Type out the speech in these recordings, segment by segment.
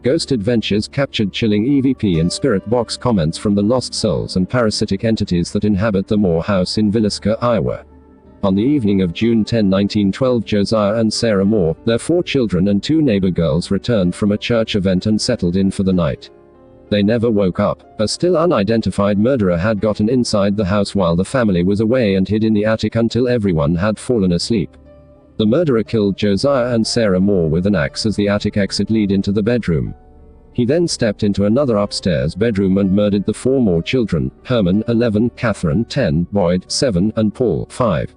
Ghost Adventures captured chilling EVP and spirit box comments from the lost souls and parasitic entities that inhabit the Moore House in Villisca, Iowa. On the evening of June 10, 1912, Josiah and Sarah Moore, their 4 children and 2 neighbor girls returned from a church event and settled in for the night. They never woke up. A still unidentified murderer had gotten inside the house while the family was away and hid in the attic until everyone had fallen asleep. The murderer killed Josiah and Sarah Moore with an axe as the attic exit led into the bedroom. He then stepped into another upstairs bedroom and murdered the 4 more children, Herman, 11, Catherine, 10, Boyd, 7, and Paul, 5.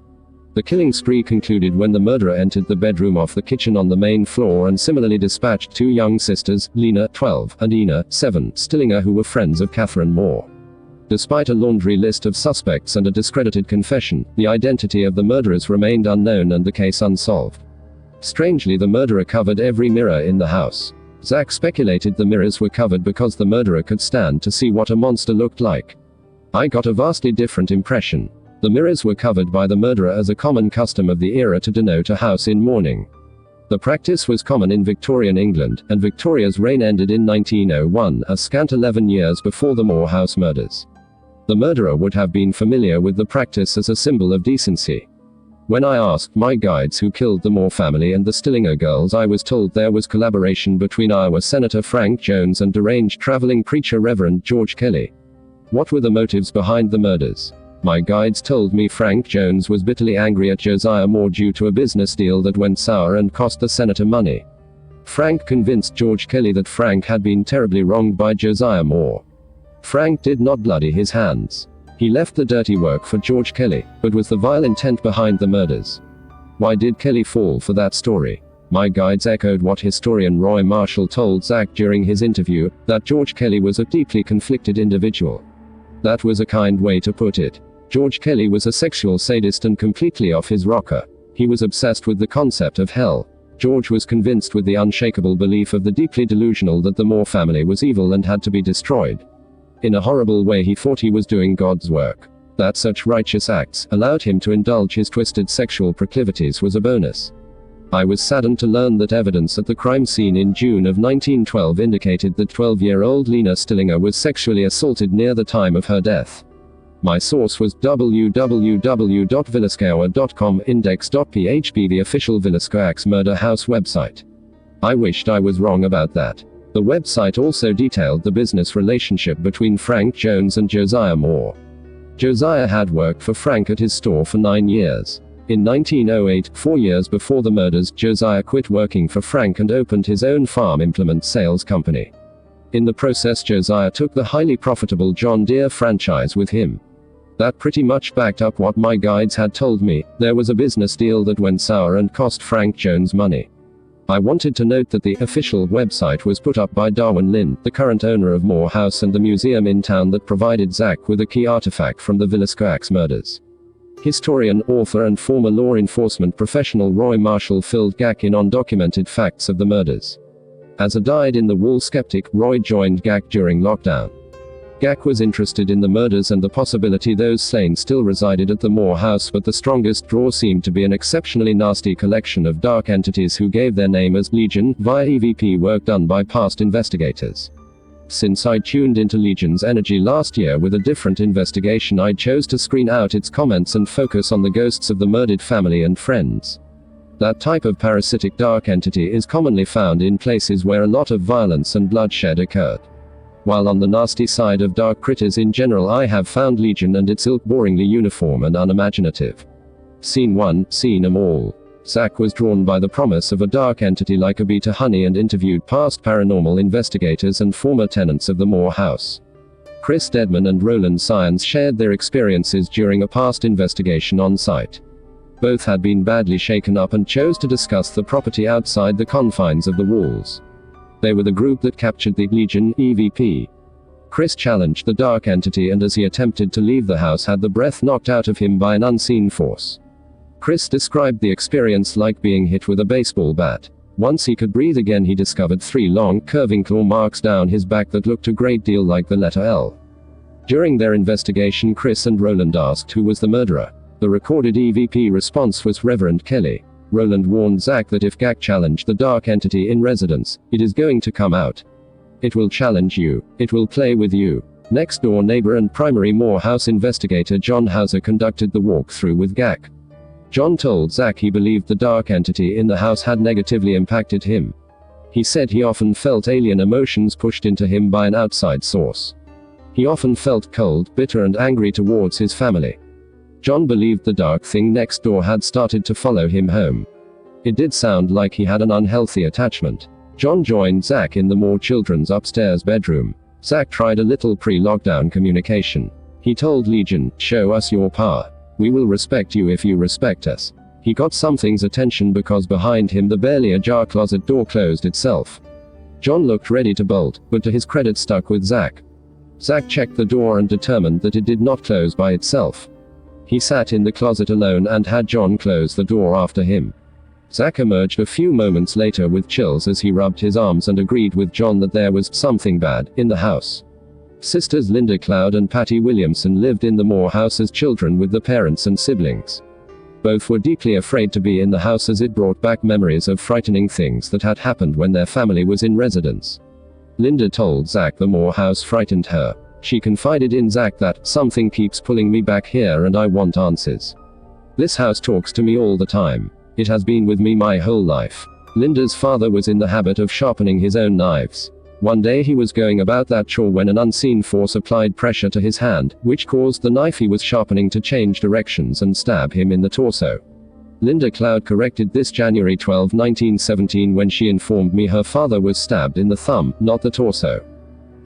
The killing spree concluded when the murderer entered the bedroom off the kitchen on the main floor and similarly dispatched 2 young sisters, Lena, 12, and Ina, 7, Stillinger, who were friends of Catherine Moore. Despite a laundry list of suspects and a discredited confession, the identity of the murderers remained unknown and the case unsolved. Strangely, the murderer covered every mirror in the house. Zach speculated the mirrors were covered because the murderer could stand to see what a monster looked like. I got a vastly different impression. The mirrors were covered by the murderer as a common custom of the era to denote a house in mourning. The practice was common in Victorian England, and Victoria's reign ended in 1901, a scant 11 years before the Moore House murders. The murderer would have been familiar with the practice as a symbol of decency. When I asked my guides who killed the Moore family and the Stillinger girls, I was told there was collaboration between Iowa Senator Frank Jones and deranged traveling preacher Reverend George Kelly. What were the motives behind the murders? My guides told me Frank Jones was bitterly angry at Josiah Moore due to a business deal that went sour and cost the senator money. Frank convinced George Kelly that Frank had been terribly wronged by Josiah Moore. Frank did not bloody his hands. He left the dirty work for George Kelly, but was the vile intent behind the murders. Why did Kelly fall for that story? My guides echoed what historian Roy Marshall told Zach during his interview, that George Kelly was a deeply conflicted individual. That was a kind way to put it. George Kelly was a sexual sadist and completely off his rocker. He was obsessed with the concept of hell. George was convinced with the unshakable belief of the deeply delusional that the Moore family was evil and had to be destroyed. In a horrible way, he thought he was doing God's work. That such righteous acts allowed him to indulge his twisted sexual proclivities was a bonus. I was saddened to learn that evidence at the crime scene in June of 1912 indicated that 12-year-old Lena Stillinger was sexually assaulted near the time of her death. My source was www.villiscahour.com, index.php, the official Villisca Axe Murder House website. I wished I was wrong about that. The website also detailed the business relationship between Frank Jones and Josiah Moore. Josiah had worked for Frank at his store for 9 years. In 1908, 4 years before the murders, Josiah quit working for Frank and opened his own farm implement sales company. In the process, Josiah took the highly profitable John Deere franchise with him. That pretty much backed up what my guides had told me. There was a business deal that went sour and cost Frank Jones money. I wanted to note that the official website was put up by Darwin Lynn, the current owner of Moore House and the museum in town that provided Zach with a key artifact from the Villisca Axe murders. Historian, author and former law enforcement professional Roy Marshall filled GAC in on documented facts of the murders. As a dyed-in-the-wool skeptic, Roy joined GAC during lockdown. GAC was interested in the murders and the possibility those slain still resided at the Moore House, but the strongest draw seemed to be an exceptionally nasty collection of dark entities who gave their name as Legion, via EVP work done by past investigators. Since I tuned into Legion's energy last year with a different investigation, I chose to screen out its comments and focus on the ghosts of the murdered family and friends. That type of parasitic dark entity is commonly found in places where a lot of violence and bloodshed occurred. While on the nasty side of dark critters in general, I have found Legion and its ilk boringly uniform and unimaginative. Scene 1, seen 'em all. Zach was drawn by the promise of a dark entity like a bee to honey and interviewed past paranormal investigators and former tenants of the Moore House. Chris Dedman and Roland Science shared their experiences during a past investigation on site. Both had been badly shaken up and chose to discuss the property outside the confines of the walls. They were the group that captured the Legion EVP. Chris challenged the dark entity and as he attempted to leave the house had the breath knocked out of him by an unseen force. Chris described the experience like being hit with a baseball bat. Once he could breathe again, he discovered 3 long, curving claw marks down his back that looked a great deal like the letter L. During their investigation, Chris and Roland asked who was the murderer. The recorded EVP response was Reverend Kelly. Roland warned Zach that if GAC challenged the dark entity in residence, it is going to come out. It will challenge you. It will play with you. Next-door neighbor and primary Moore House investigator John Hauser conducted the walkthrough with Gak. John told Zach he believed the dark entity in the house had negatively impacted him. He said he often felt alien emotions pushed into him by an outside source. He often felt cold, bitter and angry towards his family. John believed the dark thing next door had started to follow him home. It did sound like he had an unhealthy attachment. John joined Zach in the Moore children's upstairs bedroom. Zach tried a little pre-lockdown communication. He told Legion, "Show us your power. We will respect you if you respect us." He got something's attention because behind him the barely ajar closet door closed itself. John looked ready to bolt, but to his credit stuck with Zach. Zach checked the door and determined that it did not close by itself. He sat in the closet alone and had John close the door after him. Zach emerged a few moments later with chills as he rubbed his arms and agreed with John that there was something bad in the house. Sisters Linda Cloud and Patty Williamson lived in the Moore house as children with the parents and siblings. Both were deeply afraid to be in the house as it brought back memories of frightening things that had happened when their family was in residence. Linda told Zach the Moore house frightened her. She confided in Zach that, "Something keeps pulling me back here and I want answers. This house talks to me all the time. It has been with me my whole life." Linda's father was in the habit of sharpening his own knives. One day he was going about that chore when an unseen force applied pressure to his hand, which caused the knife he was sharpening to change directions and stab him in the torso. Linda Cloud corrected this January 12, 1917 when she informed me her father was stabbed in the thumb, not the torso.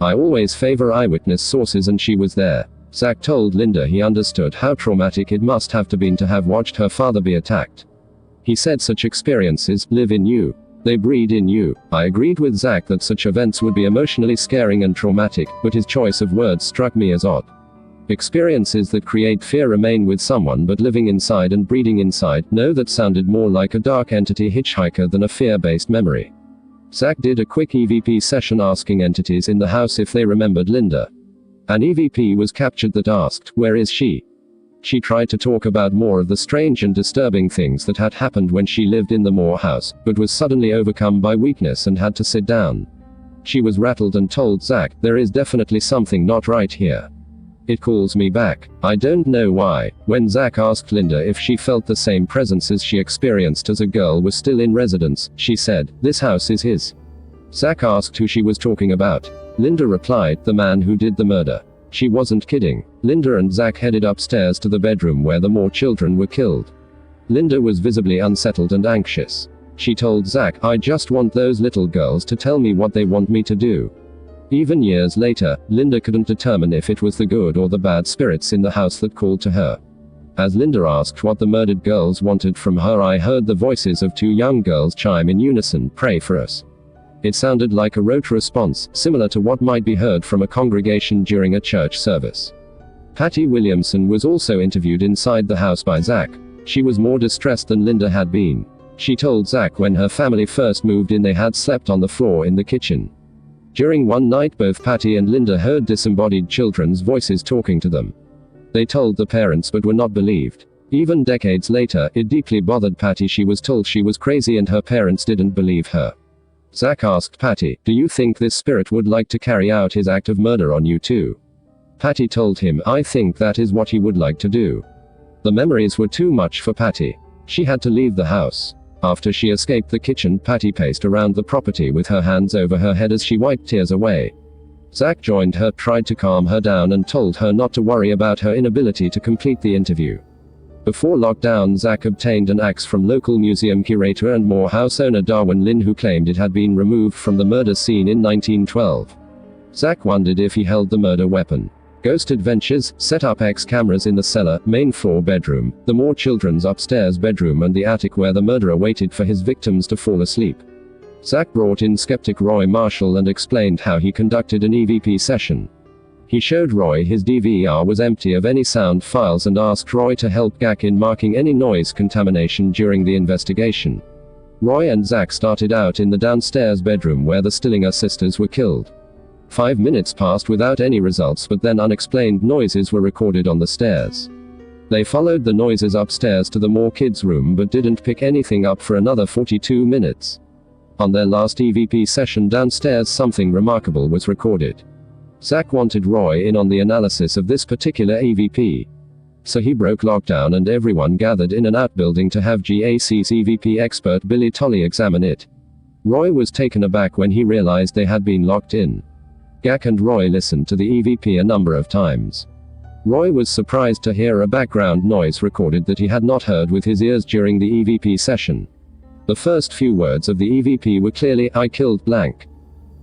"I always favor eyewitness sources and she was there." Zach told Linda he understood how traumatic it must have been to have watched her father be attacked. He said such experiences live in you. They breed in you. I agreed with Zach that such events would be emotionally scaring and traumatic, but his choice of words struck me as odd. Experiences that create fear remain with someone, but living inside and breeding inside, no, that sounded more like a dark entity hitchhiker than a fear-based memory. Zach did a quick EVP session asking entities in the house if they remembered Linda. An EVP was captured that asked, "Where is she?" She tried to talk about more of the strange and disturbing things that had happened when she lived in the Moore house, but was suddenly overcome by weakness and had to sit down. She was rattled and told Zach, "There is definitely something not right here. It calls me back. I don't know why." When Zach asked Linda if she felt the same presences she experienced as a girl was still in residence, she said, "This house is his." Zach asked who she was talking about. Linda replied, "The man who did the murder." She wasn't kidding. Linda and Zach headed upstairs to the bedroom where the Moore children were killed. Linda was visibly unsettled and anxious. She told Zach, "I just want those little girls to tell me what they want me to do." Even years later, Linda couldn't determine if it was the good or the bad spirits in the house that called to her. As Linda asked what the murdered girls wanted from her, I heard the voices of two young girls chime in unison, "Pray for us." It sounded like a rote response, similar to what might be heard from a congregation during a church service. Patty Williamson was also interviewed inside the house by Zach. She was more distressed than Linda had been. She told Zach when her family first moved in they had slept on the floor in the kitchen. During one night both Patty and Linda heard disembodied children's voices talking to them. They told the parents but were not believed. Even decades later, it deeply bothered Patty. She was told she was crazy and her parents didn't believe her. Zach asked Patty, "Do you think this spirit would like to carry out his act of murder on you too?" Patty told him, "I think that is what he would like to do." The memories were too much for Patty. She had to leave the house. After she escaped the kitchen, Patty paced around the property with her hands over her head as she wiped tears away. Zach joined her, tried to calm her down and told her not to worry about her inability to complete the interview. Before lockdown, Zach obtained an axe from local museum curator and Moore house owner Darwin Lynn, who claimed it had been removed from the murder scene in 1912. Zach wondered if he held the murder weapon. Ghost Adventures set up X cameras in the cellar, main floor bedroom, the Moore children's upstairs bedroom and the attic where the murderer waited for his victims to fall asleep. Zach brought in skeptic Roy Marshall and explained how he conducted an EVP session. He showed Roy his DVR was empty of any sound files and asked Roy to help Gak in marking any noise contamination during the investigation. Roy and Zach started out in the downstairs bedroom where the Stillinger sisters were killed. 5 minutes passed without any results, but then unexplained noises were recorded on the stairs. They followed the noises upstairs to the Moore kids' room but didn't pick anything up for another 42 minutes. On their last EVP session downstairs, something remarkable was recorded. Zach wanted Roy in on the analysis of this particular EVP. So he broke lockdown and everyone gathered in an outbuilding to have GAC's EVP expert Billy Tolley examine it. Roy was taken aback when he realized they had been locked in. Gak and Roy listened to the EVP a number of times. Roy was surprised to hear a background noise recorded that he had not heard with his ears during the EVP session. The first few words of the EVP were clearly, "I killed blank."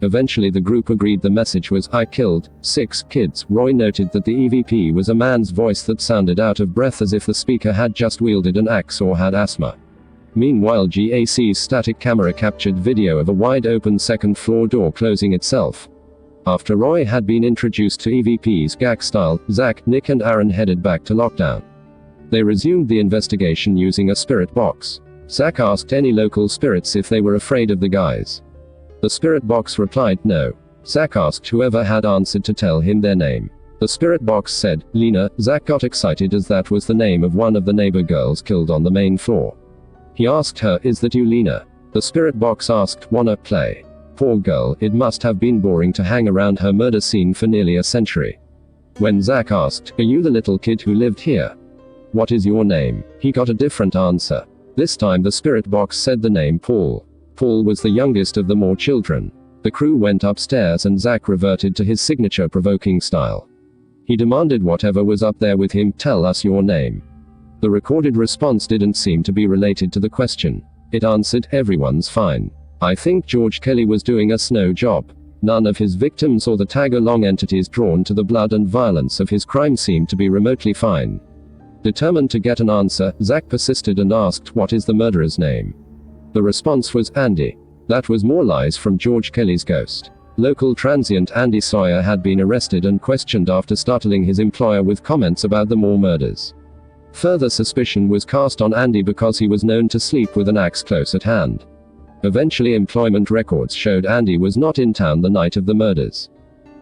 Eventually the group agreed the message was, "I killed 6 kids." Roy noted that the EVP was a man's voice that sounded out of breath as if the speaker had just wielded an axe or had asthma. Meanwhile, GAC's static camera captured video of a wide-open second-floor door closing itself. After Roy had been introduced to EVPs Gak style, Zach, Nick and Aaron headed back to lockdown. They resumed the investigation using a spirit box. Zach asked any local spirits if they were afraid of the guys. The spirit box replied, no. Zach asked whoever had answered to tell him their name. The spirit box said, Lena. Zach got excited as that was the name of one of the neighbor girls killed on the main floor. He asked her, is that you, Lena? The spirit box asked, wanna play? Poor girl, it must have been boring to hang around her murder scene for nearly a century. When Zach asked, are you the little kid who lived here? What is your name? He got a different answer. This time the spirit box said the name Paul. Paul was the youngest of the more children. The crew went upstairs and Zach reverted to his signature provoking style. He demanded whatever was up there with him, tell us your name. The recorded response didn't seem to be related to the question. It answered, everyone's fine. I think George Kelly was doing a snow job. None of his victims or the tag-along entities drawn to the blood and violence of his crime seemed to be remotely fine. Determined to get an answer, Zach persisted and asked, what is the murderer's name? The response was, Andy. That was more lies from George Kelly's ghost. Local transient Andy Sawyer had been arrested and questioned after startling his employer with comments about the Moore murders. Further suspicion was cast on Andy because he was known to sleep with an axe close at hand. Eventually employment records showed Andy was not in town the night of the murders.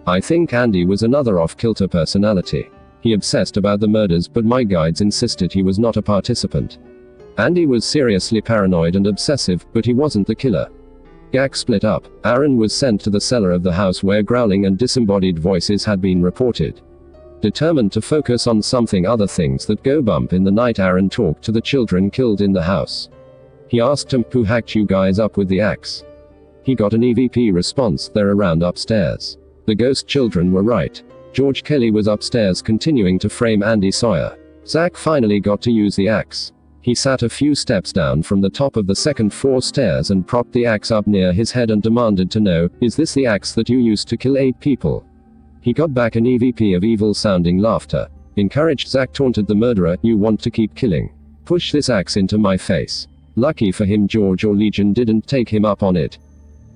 I think Andy was another off-kilter personality. He obsessed about the murders, but my guides insisted he was not a participant. Andy was seriously paranoid and obsessive, but he wasn't the killer. Gak split up. Aaron was sent to the cellar of the house where growling and disembodied voices had been reported. Determined to focus on something other things that go bump in the night, Aaron talked to the children killed in the house. He asked him, who hacked you guys up with the axe? He got an EVP response, they're around upstairs. The ghost children were right. George Kelly was upstairs continuing to frame Andy Sawyer. Zach finally got to use the axe. He sat a few steps down from the top of the second floor stairs and propped the axe up near his head and demanded to know, is this the axe that you used to kill 8 people? He got back an EVP of evil-sounding laughter. Encouraged, Zach taunted the murderer, you want to keep killing? Push this axe into my face. Lucky for him George or Legion didn't take him up on it.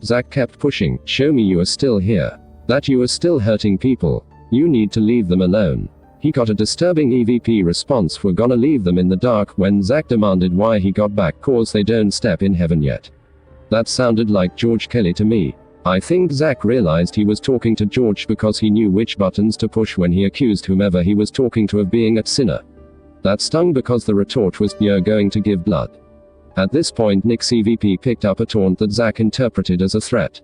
Zach kept pushing, show me you are still here. That you are still hurting people. You need to leave them alone. He got a disturbing EVP response, we're gonna leave them in the dark, when Zach demanded why he got back, cause they don't step in heaven yet. That sounded like George Kelly to me. I think Zach realized he was talking to George because he knew which buttons to push when he accused whomever he was talking to of being a sinner. That stung because the retort was, you're going to give blood. At this point Nick's EVP picked up a taunt that Zach interpreted as a threat.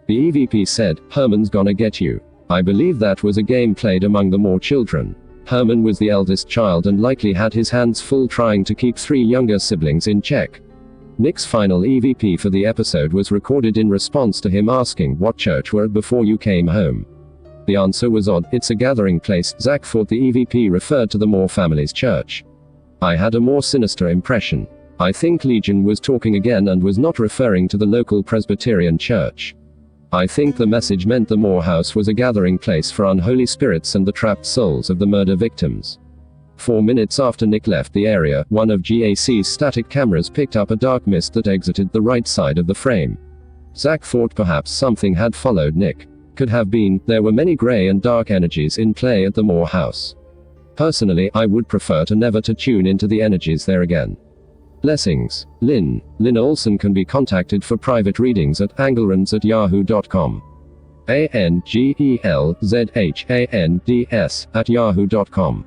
The EVP said, Herman's gonna get you. I believe that was a game played among the Moore children. Herman was the eldest child and likely had his hands full trying to keep 3 younger siblings in check. Nick's final EVP for the episode was recorded in response to him asking what church were at before you came home. The answer was odd, it's a gathering place. Zach thought the EVP referred to the Moore family's church. I had a more sinister impression. I think Legion was talking again and was not referring to the local Presbyterian church. I think the message meant the Moore house was a gathering place for unholy spirits and the trapped souls of the murder victims. 4 minutes after Nick left the area, one of GAC's static cameras picked up a dark mist that exited the right side of the frame. Zach thought perhaps something had followed Nick. Could have been, there were many gray and dark energies in play at the Moore house. Personally, I would prefer to never to tune into the energies there again. Blessings. Lynn. Lynn Olson can be contacted for private readings at angelrands@yahoo.com. ANGELZHANDS@yahoo.com.